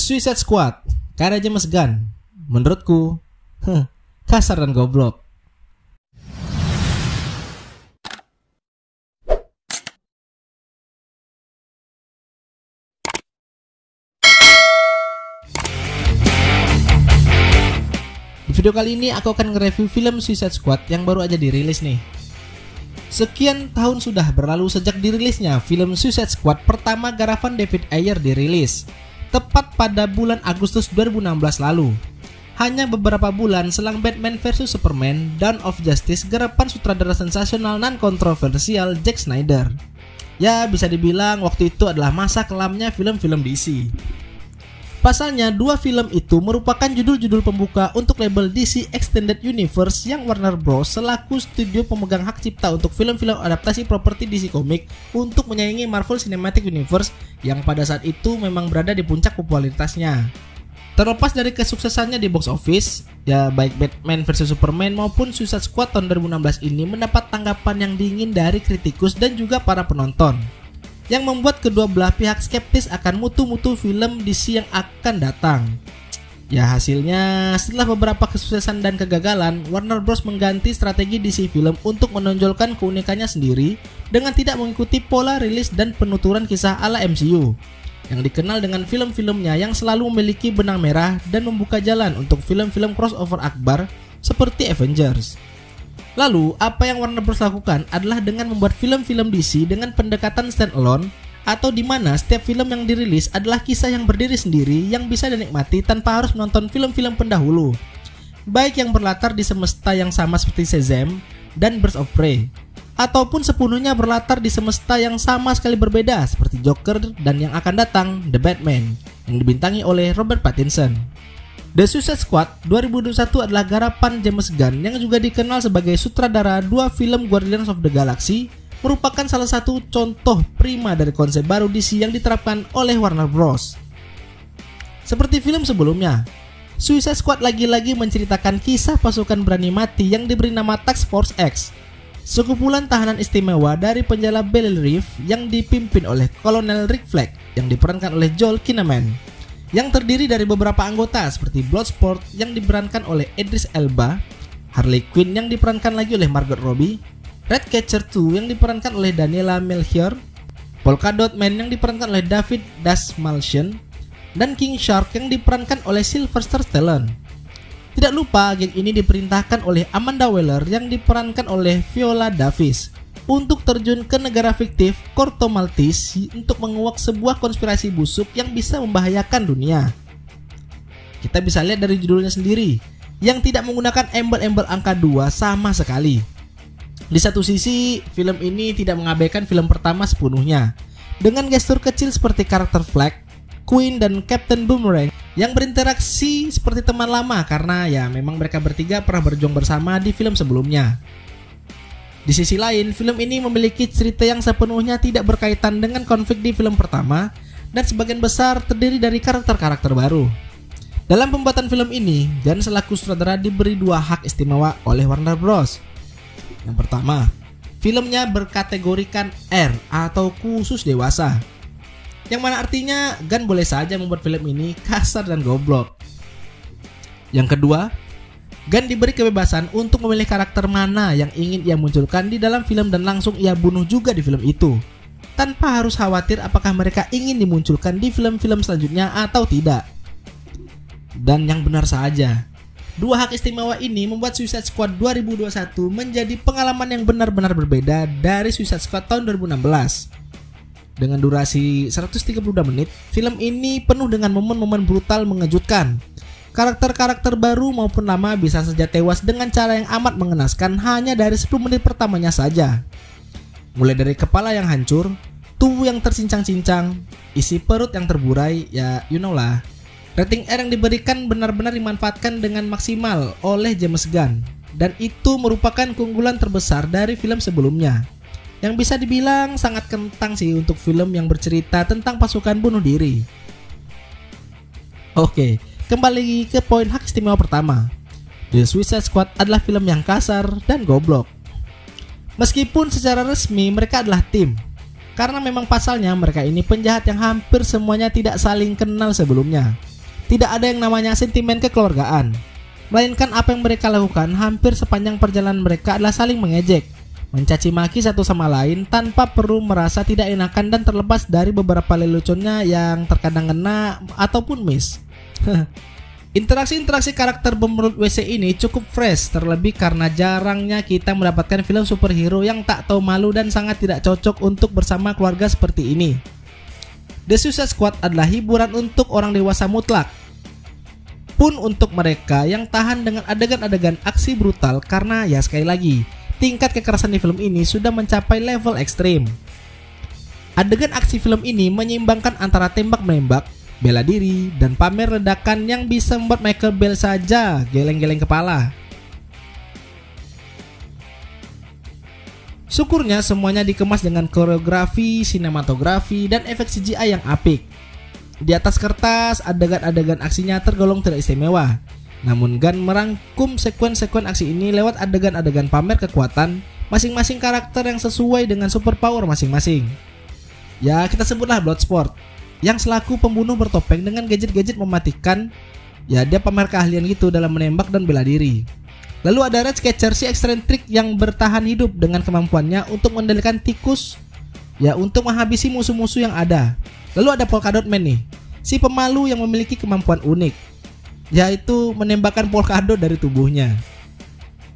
Suicide Squad, karya James Gunn. Menurutku, kasar dan goblok. Di video kali ini aku akan nge-review film Suicide Squad yang baru aja dirilis nih. Sekian tahun sudah berlalu sejak dirilisnya film Suicide Squad pertama garapan David Ayer dirilis, tepat pada bulan Agustus 2016 lalu. Hanya beberapa bulan selang Batman vs Superman Dawn of Justice garapan sutradara sensasional dan kontroversial Zack Snyder. Ya, bisa dibilang waktu itu adalah masa kelamnya film-film DC. Pasalnya, dua film itu merupakan judul-judul pembuka untuk label DC Extended Universe yang Warner Bros selaku studio pemegang hak cipta untuk film-film adaptasi properti DC Comics untuk menyaingi Marvel Cinematic Universe yang pada saat itu memang berada di puncak popularitasnya. Terlepas dari kesuksesannya di box office, ya baik Batman vs Superman maupun Suicide Squad tahun 2016 ini mendapat tanggapan yang dingin dari kritikus dan juga para penonton, yang membuat kedua belah pihak skeptis akan mutu-mutu film DC yang akan datang. Ya, hasilnya setelah beberapa kesuksesan dan kegagalan, Warner Bros mengganti strategi DC film untuk menonjolkan keunikannya sendiri dengan tidak mengikuti pola rilis dan penuturan kisah ala MCU yang dikenal dengan film-filmnya yang selalu memiliki benang merah dan membuka jalan untuk film-film crossover akbar seperti Avengers. Lalu, apa yang Warner Bros lakukan adalah dengan membuat film-film DC dengan pendekatan standalone, atau di mana setiap film yang dirilis adalah kisah yang berdiri sendiri yang bisa dinikmati tanpa harus menonton film-film pendahulu, baik yang berlatar di semesta yang sama seperti Shazam dan Birds of Prey, ataupun sepenuhnya berlatar di semesta yang sama sekali berbeda seperti Joker dan yang akan datang The Batman yang dibintangi oleh Robert Pattinson. The Suicide Squad 2021 adalah garapan James Gunn yang juga dikenal sebagai sutradara dua film Guardians of the Galaxy, merupakan salah satu contoh prima dari konsep baru DC yang diterapkan oleh Warner Bros. Seperti film sebelumnya, Suicide Squad lagi-lagi menceritakan kisah pasukan berani mati yang diberi nama Task Force X, sekumpulan tahanan istimewa dari penjara Belle Reve yang dipimpin oleh Kolonel Rick Flag yang diperankan oleh Joel Kinnaman, yang terdiri dari beberapa anggota seperti Bloodsport yang diperankan oleh Idris Elba, Harley Quinn yang diperankan lagi oleh Margot Robbie, Ratcatcher 2 yang diperankan oleh Daniela Melchior, Polka Dot Man yang diperankan oleh David Dastmalchian, dan King Shark yang diperankan oleh Sylvester Stallone. Tidak lupa, geng ini diperintahkan oleh Amanda Waller yang diperankan oleh Viola Davis untuk terjun ke negara fiktif Corto Maltese untuk menguak sebuah konspirasi busuk yang bisa membahayakan dunia. Kita bisa lihat dari judulnya sendiri yang tidak menggunakan embel-embel angka 2 sama sekali. Di satu sisi, film ini tidak mengabaikan film pertama sepenuhnya, dengan gestur kecil seperti karakter Flag, Queen, dan Captain Boomerang yang berinteraksi seperti teman lama karena ya memang mereka bertiga pernah berjuang bersama di film sebelumnya. Di sisi lain, film ini memiliki cerita yang sepenuhnya tidak berkaitan dengan konflik di film pertama dan sebagian besar terdiri dari karakter-karakter baru. Dalam pembuatan film ini, Gunn selaku sutradara diberi dua hak istimewa oleh Warner Bros. Yang pertama, filmnya berkategorikan R atau khusus dewasa, yang mana artinya Gunn boleh saja membuat film ini kasar dan goblok. Yang kedua, Gunn diberi kebebasan untuk memilih karakter mana yang ingin ia munculkan di dalam film dan langsung ia bunuh juga di film itu, tanpa harus khawatir apakah mereka ingin dimunculkan di film-film selanjutnya atau tidak. Dan yang benar saja, dua hak istimewa ini membuat Suicide Squad 2021 menjadi pengalaman yang benar-benar berbeda dari Suicide Squad tahun 2016. Dengan durasi 132 menit, film ini penuh dengan momen-momen brutal mengejutkan. Karakter-karakter baru maupun lama bisa saja tewas dengan cara yang amat mengenaskan hanya dari 10 menit pertamanya saja. Mulai dari kepala yang hancur, tubuh yang tercincang-cincang, isi perut yang terburai, ya you know lah. Rating R yang diberikan benar-benar dimanfaatkan dengan maksimal oleh James Gunn, dan itu merupakan keunggulan terbesar dari film sebelumnya, yang bisa dibilang sangat kentang sih untuk film yang bercerita tentang pasukan bunuh diri. Oke, kembali ke poin hak istimewa pertama. The Suicide Squad adalah film yang kasar dan goblok. Meskipun secara resmi mereka adalah tim, karena memang pasalnya mereka ini penjahat yang hampir semuanya tidak saling kenal sebelumnya. Tidak ada yang namanya sentimen kekeluargaan, melainkan apa yang mereka lakukan hampir sepanjang perjalanan mereka adalah saling mengejek, mencaci maki satu sama lain tanpa perlu merasa tidak enakan dan terlepas dari beberapa leluconnya yang terkadang kena ataupun miss. Interaksi-interaksi karakter pemerut WC ini cukup fresh, terlebih karena jarangnya kita mendapatkan film superhero yang tak tahu malu dan sangat tidak cocok untuk bersama keluarga seperti ini. The Suicide Squad adalah hiburan untuk orang dewasa mutlak, pun untuk mereka yang tahan dengan adegan-adegan aksi brutal karena ya sekali lagi, tingkat kekerasan di film ini sudah mencapai level ekstrim. Adegan aksi film ini menyeimbangkan antara tembak-menembak, bela diri, dan pamer ledakan yang bisa membuat Michael Bell saja geleng-geleng kepala. Syukurnya semuanya dikemas dengan koreografi, sinematografi, dan efek CGI yang apik. Di atas kertas, adegan-adegan aksinya tergolong tidak istimewa. Namun Gunn merangkum sekuen-sekuen aksi ini lewat adegan-adegan pamer kekuatan masing-masing karakter yang sesuai dengan superpower masing-masing. Ya, kita sebutlah Bloodsport, yang selaku pembunuh bertopeng dengan gadget-gadget mematikan. Ya, dia pamer keahlian gitu dalam menembak dan bela diri. Lalu ada Ratcatcher, si eksentrik yang bertahan hidup dengan kemampuannya untuk mengendalikan tikus, ya, untuk menghabisi musuh-musuh yang ada. Lalu ada Polka Dot Man nih, si pemalu yang memiliki kemampuan unik, yaitu menembakkan polka dot dari tubuhnya.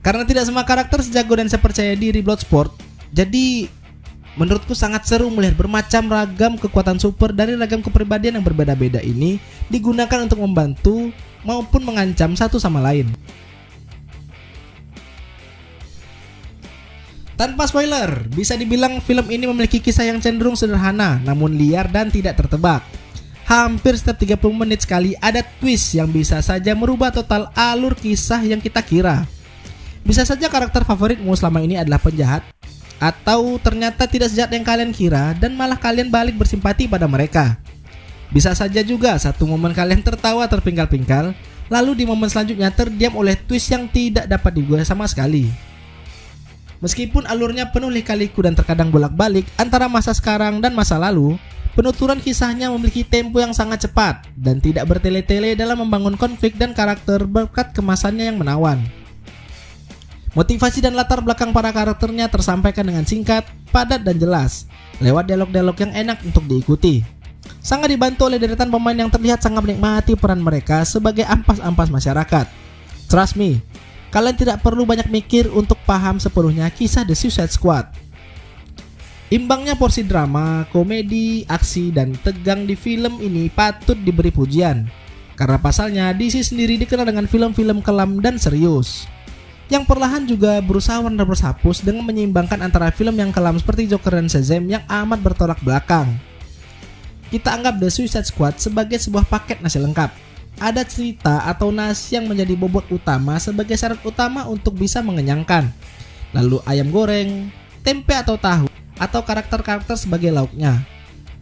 Karena tidak semua karakter sejago dan sepercaya diri Bloodsport, jadi menurutku sangat seru melihat bermacam ragam kekuatan super dari ragam kepribadian yang berbeda-beda ini digunakan untuk membantu maupun mengancam satu sama lain. Tanpa spoiler, bisa dibilang film ini memiliki kisah yang cenderung sederhana namun liar dan tidak tertebak. Hampir setiap 30 menit sekali ada twist yang bisa saja merubah total alur kisah yang kita kira. Bisa saja karakter favoritmu selama ini adalah penjahat, atau ternyata tidak sejahat yang kalian kira dan malah kalian balik bersimpati pada mereka. Bisa saja juga satu momen kalian tertawa terpingkal-pingkal, lalu di momen selanjutnya terdiam oleh twist yang tidak dapat digoyah sama sekali. Meskipun alurnya penuh lika-liku dan terkadang bolak-balik antara masa sekarang dan masa lalu, penuturan kisahnya memiliki tempo yang sangat cepat dan tidak bertele-tele dalam membangun konflik dan karakter berkat kemasannya yang menawan. Motivasi dan latar belakang para karakternya tersampaikan dengan singkat, padat dan jelas, lewat dialog-dialog yang enak untuk diikuti. Sangat dibantu oleh deretan pemain yang terlihat sangat menikmati peran mereka sebagai ampas-ampas masyarakat. Trust me, kalian tidak perlu banyak mikir untuk paham sepenuhnya kisah The Suicide Squad. Imbangnya porsi drama, komedi, aksi, dan tegang di film ini patut diberi pujian. Karena pasalnya DC sendiri dikenal dengan film-film kelam dan serius, yang perlahan juga berusaha menerobos hapus dengan menyeimbangkan antara film yang kelam seperti Joker dan Shazam yang amat bertolak belakang. Kita anggap The Suicide Squad sebagai sebuah paket nasi lengkap. Ada cerita atau nasi yang menjadi bobot utama sebagai syarat utama untuk bisa mengenyangkan. Lalu ayam goreng, tempe atau tahu, atau karakter-karakter sebagai lauknya.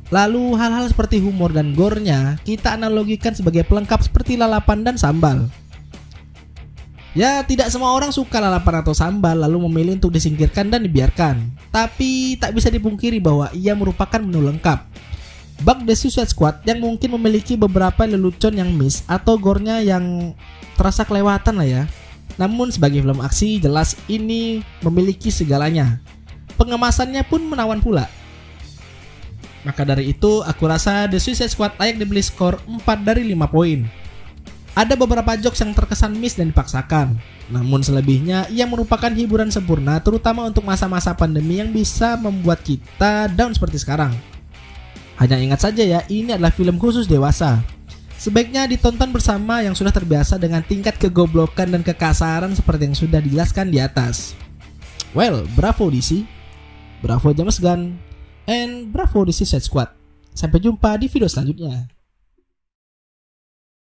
Lalu hal-hal seperti humor dan gore-nya kita analogikan sebagai pelengkap seperti lalapan dan sambal. Ya, tidak semua orang suka lalapan atau sambal lalu memilih untuk disingkirkan dan dibiarkan. Tapi tak bisa dipungkiri bahwa ia merupakan menu lengkap. Bug The Suicide Squad yang mungkin memiliki beberapa lelucon yang miss atau gore-nya yang terasa kelewatan lah ya. Namun sebagai film aksi jelas ini memiliki segalanya. Pengemasannya pun menawan pula. Maka dari itu aku rasa The Suicide Squad layak dibeli skor 4 dari 5 poin. Ada beberapa jokes yang terkesan miss dan dipaksakan. Namun selebihnya ia merupakan hiburan sempurna terutama untuk masa-masa pandemi yang bisa membuat kita down seperti sekarang. Hanya ingat saja ya, ini adalah film khusus dewasa. Sebaiknya ditonton bersama yang sudah terbiasa dengan tingkat kegoblokan dan kekasaran seperti yang sudah dijelaskan di atas. Well, bravo DC, bravo James Gunn, and bravo DC Suicide Squad. Sampai jumpa di video selanjutnya.